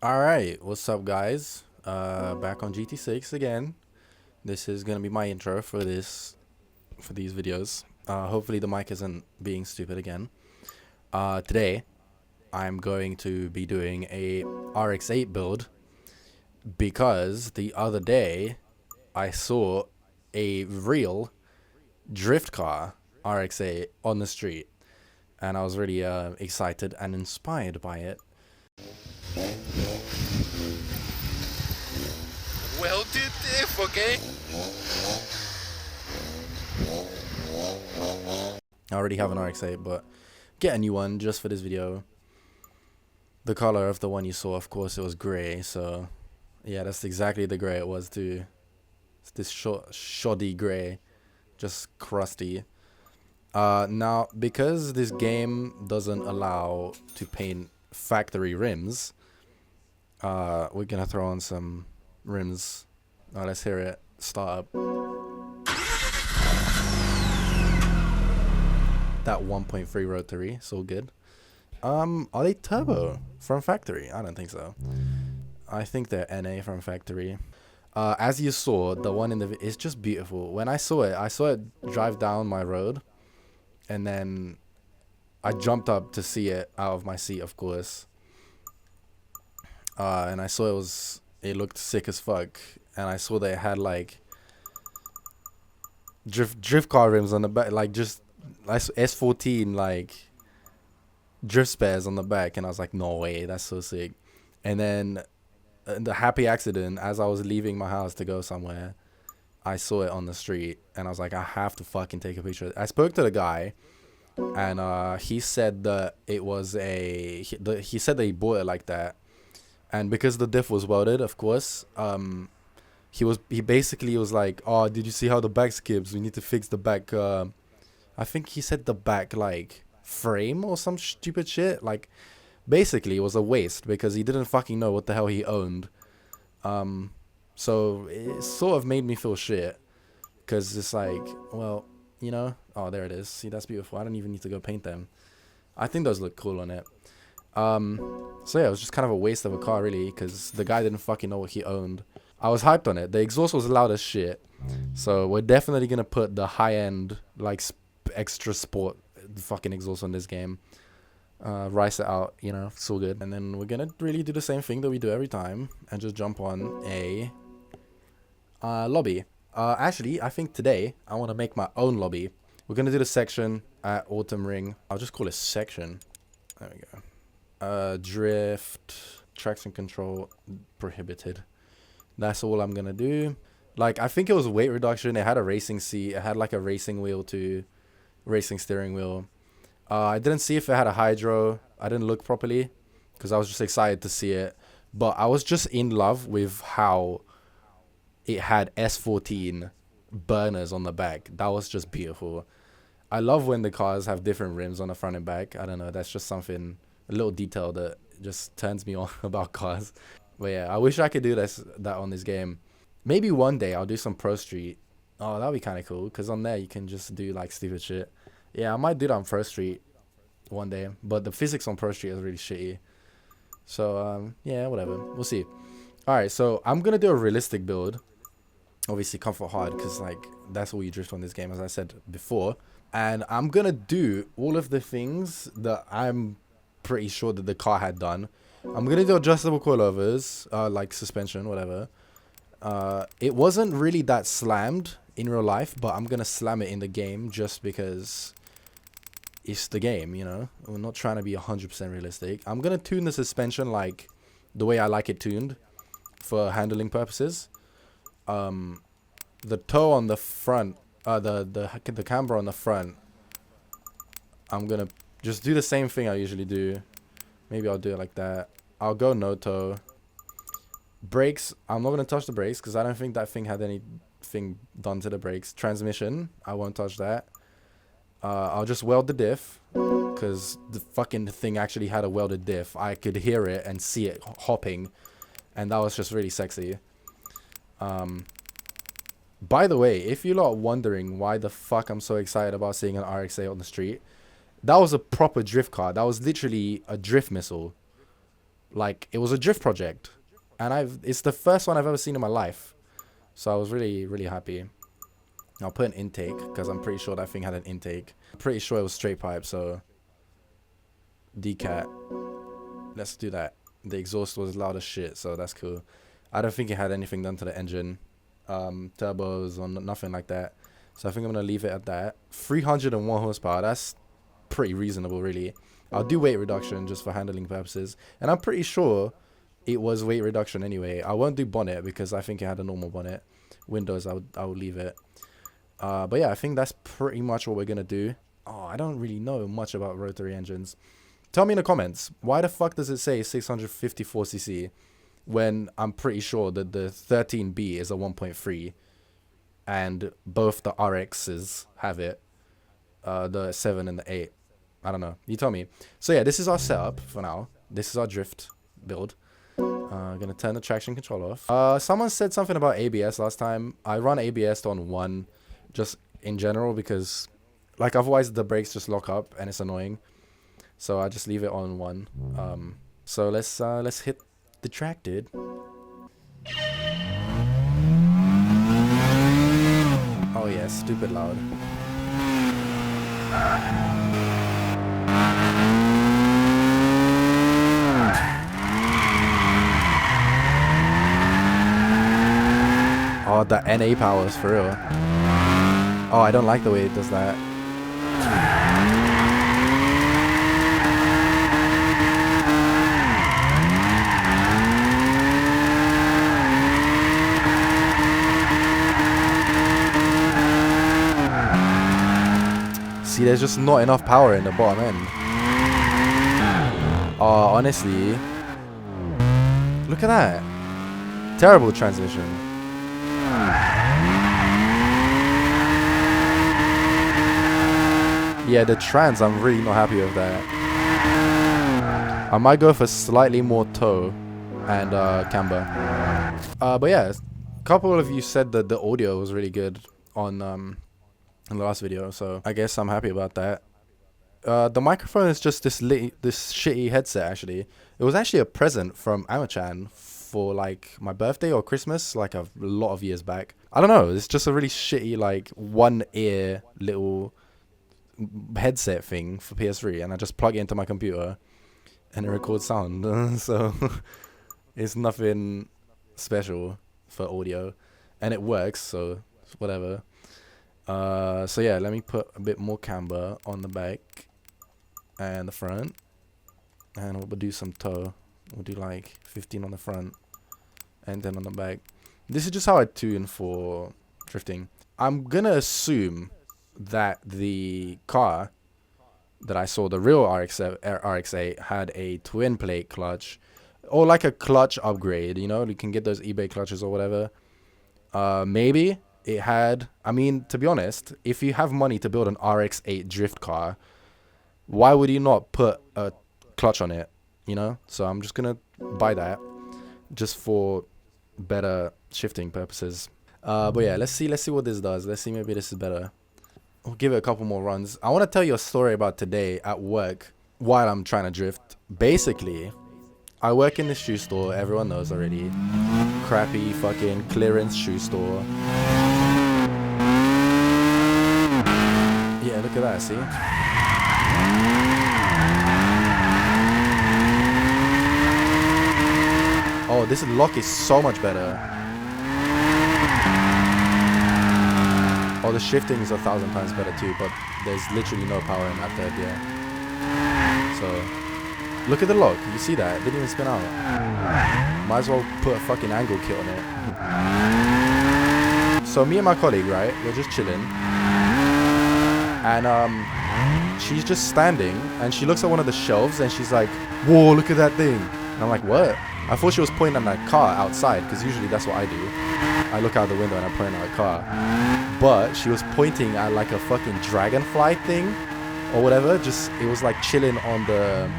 Alright, what's up guys? Back on GT6 again. This is gonna be my intro for these videos. Hopefully the mic isn't being stupid again. Today I'm going to be doing a RX8 build because the other day I saw a real drift car RX8 on the street and I was really excited and inspired by it. Welded diff, okay? I already have an RX8, but get a new one just for this video. The color of the one you saw, of course, it was grey, so yeah, that's exactly the grey it was too. It's this shoddy grey, just crusty. Now, because this game doesn't allow to paint factory rims, we're gonna throw on some rims. Let's hear it. Start up. That 1.3 rotary, so good. Are they turbo from factory? I don't think so. I think they're NA from factory. As you saw, the one in the it's just beautiful. When I saw it drive down my road, and then I jumped up to see it out of my seat, of course. And I saw it looked sick as fuck, and I saw they had like drift car rims on the back, like just S14 like drift spares on the back, and I was like, no way, that's so sick. And then the happy accident, as I was leaving my house to go somewhere, I saw it on the street, and I was like, I have to fucking take a picture. I spoke to the guy, and he said that it was he said that he bought it like that, and because the diff was welded, of course, he basically was like, oh, did you see how the back skips? We need to fix the back. I think he said the back like frame or some stupid shit. Like, basically it was a waste because he didn't fucking know what the hell he owned. So it sort of made me feel shit because it's like, well, you know, oh, there it is. See, that's beautiful. I don't even need to go paint them. I think those look cool on it. So yeah, it was just kind of a waste of a car really because the guy didn't fucking know what he owned. I was hyped on it. The exhaust was loud as shit. So we're definitely gonna put the high end like extra sport fucking exhaust on this game. Rice it out, you know, it's all good. And then we're gonna really do the same thing that we do every time and just jump on a lobby. Actually, I think today I want to make my own lobby. We're gonna do the section at Autumn Ring. I'll just call it section. There we go. Drift, traction control prohibited. That's all I'm gonna do. Like, I think it was weight reduction. It had a racing seat. It had like a racing wheel too, racing steering wheel. I didn't see if it had a hydro. I didn't look properly because I was just excited to see it. But I was just in love with how it had S14 burners on the back. That was just beautiful. I love when the cars have different rims on the front and back. I don't know. That's just something, a little detail that just turns me on about cars. But yeah, I wish I could do that on this game. Maybe one day I'll do some Pro Street. Oh, that'd be kind of cool because on there you can just do like stupid shit. Yeah, I might do that on Pro Street one day, but the physics on Pro Street is really shitty. So, yeah, whatever. We'll see. Alright, so I'm going to do a realistic build. Obviously, comfort hard, because, like, that's all you drift on this game, as I said before. And I'm going to do all of the things that I'm pretty sure that the car had done. I'm going to do adjustable coilovers, like suspension, whatever. It wasn't really that slammed in real life, but I'm going to slam it in the game just because it's the game, you know. We're not trying to be 100% realistic. I'm gonna tune the suspension like the way I like it tuned for handling purposes. The toe on the front, the camber on the front, I'm gonna just do the same thing I usually do. Maybe I'll do it like that. I'll go no toe. Brakes, I'm not gonna touch the brakes because I don't think that thing had anything done to the brakes. Transmission, I won't touch that. I'll just weld the diff because the fucking thing actually had a welded diff. I could hear it and see it hopping, and that was just really sexy. By the way, if you're not wondering why the fuck I'm so excited about seeing an RX8 on the street, that was a proper drift car. That was literally a drift missile. like it was a drift project, and it's the first one I've ever seen in my life. So I was really, really happy. I'll put an intake because I'm pretty sure that thing had an intake. I'm pretty sure it was straight pipe, so decat. Let's do that. The exhaust was loud as shit, so that's cool. I don't think it had anything done to the engine, turbos or nothing like that. So I think I'm gonna leave it at that. 301 horsepower. That's pretty reasonable, really. I'll do weight reduction just for handling purposes, and I'm pretty sure it was weight reduction anyway. I won't do bonnet because I think it had a normal bonnet. Windows, I would leave it. But yeah, I think that's pretty much what we're gonna do. Oh, I don't really know much about rotary engines. Tell me in the comments, why the fuck does it say 654cc when I'm pretty sure that the 13B is a 1.3 and both the RXs have it, the 7 and the 8. I don't know. You tell me. So yeah, this is our setup for now. This is our drift build. Gonna turn the traction control off. Someone said something about ABS last time. I run ABS on 1 just in general because like otherwise the brakes just lock up and it's annoying. So I just leave it on 1. So let's hit the track, dude. Oh yeah, stupid loud. Oh, the NA powers for real. Oh, I don't like the way it does that. See, there's just not enough power in the bottom end. Oh, honestly. Look at that. Terrible transmission. Yeah, the trans, I'm really not happy with that. I might go for slightly more toe and camber. But yeah, a couple of you said that the audio was really good on in the last video, so I guess I'm happy about that. The microphone is just this shitty headset. Actually, it was actually a present from Amachan for like my birthday or Christmas, like a lot of years back. I don't know, it's just a really shitty like one ear little headset thing for PS3, and I just plug it into my computer and it records sound. So it's nothing special for audio, and it works, so whatever. So yeah, let me put a bit more camber on the back and the front, and we'll do some toe. We'll do like 15 on the front and 10 on the back. This is just how I tune for drifting. I'm gonna assume that the car that I saw, the real RX8, had a twin plate clutch, or like a clutch upgrade, you know, you can get those eBay clutches or whatever. Maybe it had, I mean, to be honest, if you have money to build an RX8 drift car, why would you not put a clutch on it, you know? So I'm just gonna buy that just for better shifting purposes. But yeah, let's see what this does. Let's see, maybe this is better. We'll give it a couple more runs. I want to tell you a story about today at work while I'm trying to drift. Basically, I work in this shoe store, everyone knows already. Crappy fucking clearance shoe store. Yeah, look at that, see? Oh, this lock is so much better. Oh, the shifting is 1,000 times better too, but there's literally no power in that third gear. So, look at the lock. You see that? It didn't even spin out. Might as well put a fucking angle kit on it. So me and my colleague, right, we're just chilling. And she's just standing, and she looks at one of the shelves, and she's like, whoa, look at that thing. And I'm like, what? I thought she was pointing at my car outside, because usually that's what I do. I look out the window and I point at my car. But she was pointing at like a fucking dragonfly thing or whatever. Just, it was like chilling on the,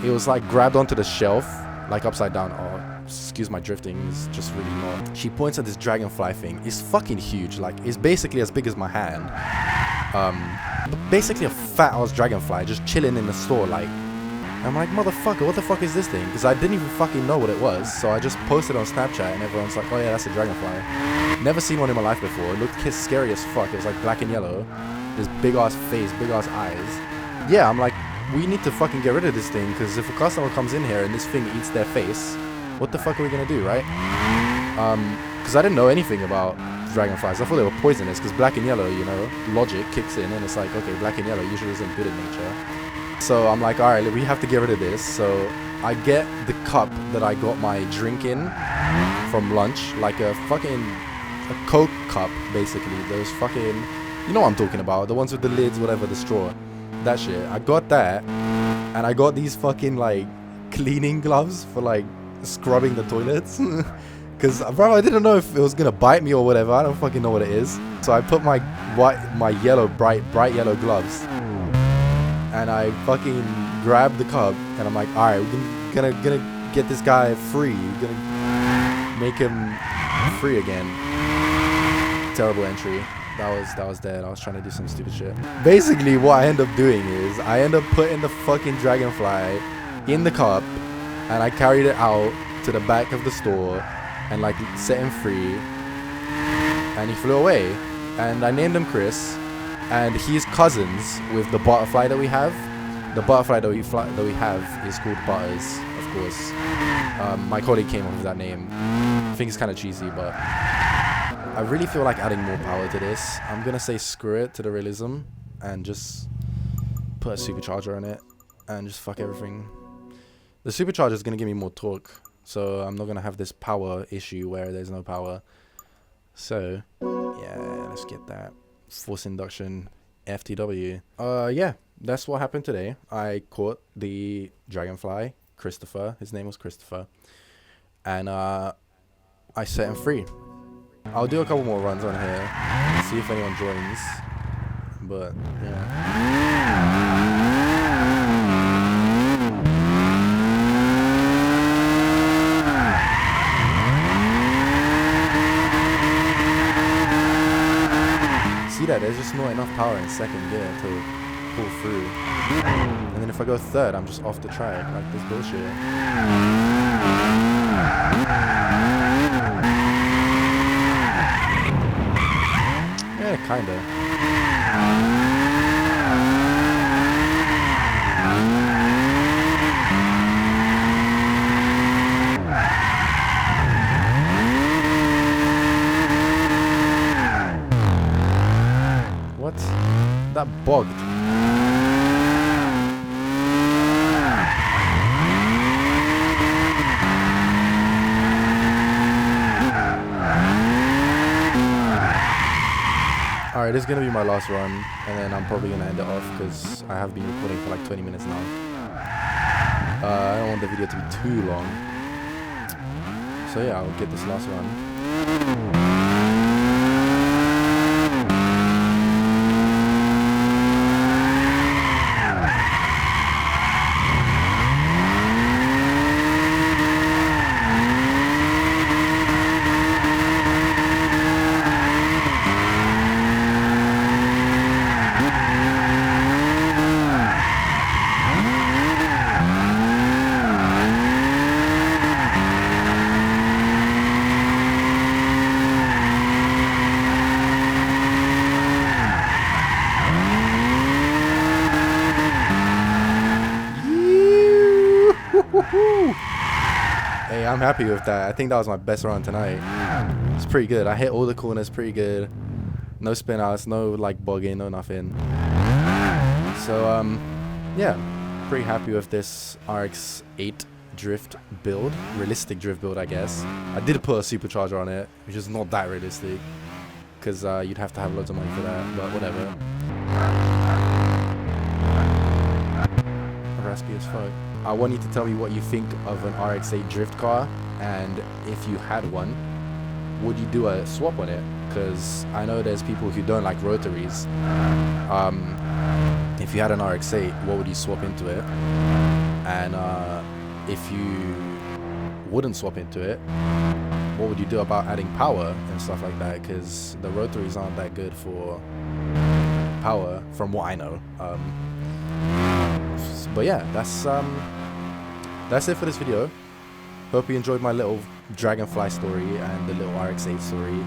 it was like grabbed onto the shelf, like upside down. Oh, excuse my drifting, it's just really not. She points at this dragonfly thing. It's fucking huge. Like, it's basically as big as my hand. Basically a fat ass dragonfly just chilling in the store, like I'm like, motherfucker, what the fuck is this thing? Because I didn't even fucking know what it was. So I just posted on Snapchat and everyone's like, oh yeah, that's a dragonfly. Never seen one in my life before. It looked scary as fuck. It was like black and yellow. This big ass face, big ass eyes. Yeah, I'm like, we need to fucking get rid of this thing, because if a customer comes in here and this thing eats their face, what the fuck are we gonna do, right? Because I didn't know anything about dragonflies. I thought they were poisonous, because black and yellow, you know, logic kicks in and it's like, okay, black and yellow usually isn't good in nature. So I'm like, alright, we have to get rid of this. So I get the cup that I got my drink in from lunch, like a Coke cup, basically. Those fucking, you know what I'm talking about, the ones with the lids, whatever, the straw. That shit. I got that, and I got these fucking like cleaning gloves for like scrubbing the toilets. Cause bro, I didn't know if it was gonna bite me or whatever. I don't fucking know what it is. So I put my yellow bright yellow gloves, and I fucking grabbed the cup, and I'm like, all right, we're gonna get this guy free. We're gonna make him free again. Terrible entry. That was dead. I was trying to do some stupid shit. Basically, what I end up doing is I end up putting the fucking dragonfly in the cup, and I carried it out to the back of the store and like set him free, and he flew away. And I named him Chris, and he's cousins with the butterfly that we have. The butterfly that we have is called Butters, of course. My colleague came up with that name. I think it's kind of cheesy, but I really feel like adding more power to this. I'm gonna say screw it to the realism and just put a supercharger on it and just fuck everything. The supercharger is gonna give me more torque, so I'm not gonna have this power issue where there's no power. So yeah, let's get that force induction FTW. Yeah, that's what happened today. I caught the dragonfly, Christopher. His name was Christopher, and I set him free. I'll do a couple more runs on here, see if anyone joins, but yeah. See that, there's just not enough power in second gear to pull through. And then if I go third, I'm just off the track, like this bullshit. Yeah, kinda. What? That bogged. Alright, this is gonna be my last run, and then I'm probably gonna end it off because I have been recording for like 20 minutes now. I don't want the video to be too long. So yeah, I'll get this last run. Hey, I'm happy with that. I think that was my best run tonight. It's pretty good. I hit all the corners pretty good. No spin outs, no like bugging, no nothing. So yeah, pretty happy with this RX8 drift build. Realistic drift build, I guess. I did put a supercharger on it, which is not that realistic, because you'd have to have loads of money for that, but whatever. Raspy as fuck. I want you to tell me what you think of an RX8 drift car, and if you had one, would you do a swap on it? Because I know there's people who don't like rotaries. If you had an RX8, what would you swap into it? And if you wouldn't swap into it, what would you do about adding power and stuff like that? Because the rotaries aren't that good for power, from what I know. But yeah, that's it for this video. Hope you enjoyed my little dragonfly story and the little RX8 story.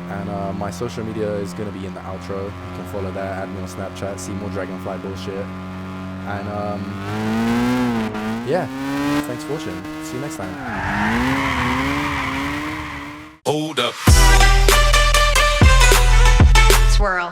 And my social media is going to be in the outro. You can follow that, add me on Snapchat, see more dragonfly bullshit. And yeah, thanks for watching. See you next time. Hold up. Swirl.